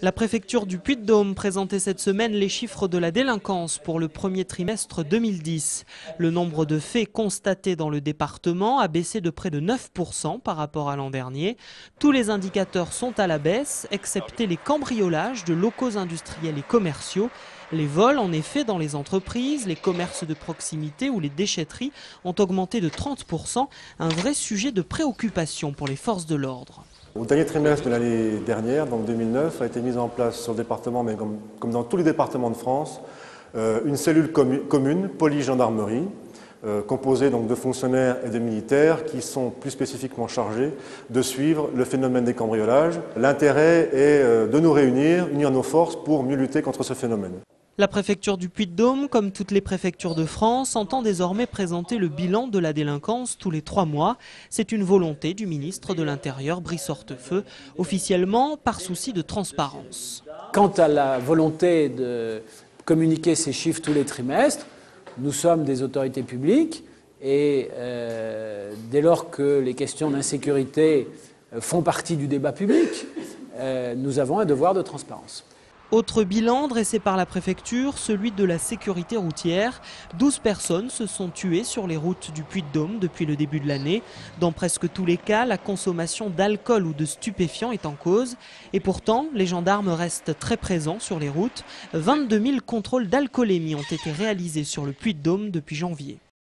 La préfecture du Puy-de-Dôme présentait cette semaine les chiffres de la délinquance pour le premier trimestre 2010. Le nombre de faits constatés dans le département a baissé de près de 9% par rapport à l'an dernier. Tous les indicateurs sont à la baisse, excepté les cambriolages de locaux industriels et commerciaux. Les vols, en effet, dans les entreprises, les commerces de proximité ou les déchetteries ont augmenté de 30%, un vrai sujet de préoccupation pour les forces de l'ordre. Au dernier trimestre de l'année dernière, donc 2009, a été mise en place sur le département, mais comme dans tous les départements de France, une cellule commune, police-gendarmerie, composée donc de fonctionnaires et de militaires qui sont plus spécifiquement chargés de suivre le phénomène des cambriolages. L'intérêt est de nous réunir, unir nos forces pour mieux lutter contre ce phénomène. La préfecture du Puy-de-Dôme, comme toutes les préfectures de France, entend désormais présenter le bilan de la délinquance tous les 3 mois. C'est une volonté du ministre de l'Intérieur, Brice Hortefeux, officiellement par souci de transparence. Quant à la volonté de communiquer ces chiffres tous les trimestres, nous sommes des autorités publiques et dès lors que les questions d'insécurité font partie du débat public, nous avons un devoir de transparence. Autre bilan dressé par la préfecture, celui de la sécurité routière. 12 personnes se sont tuées sur les routes du Puy-de-Dôme depuis le début de l'année. Dans presque tous les cas, la consommation d'alcool ou de stupéfiants est en cause. Et pourtant, les gendarmes restent très présents sur les routes. 22 000 contrôles d'alcoolémie ont été réalisés sur le Puy-de-Dôme depuis janvier.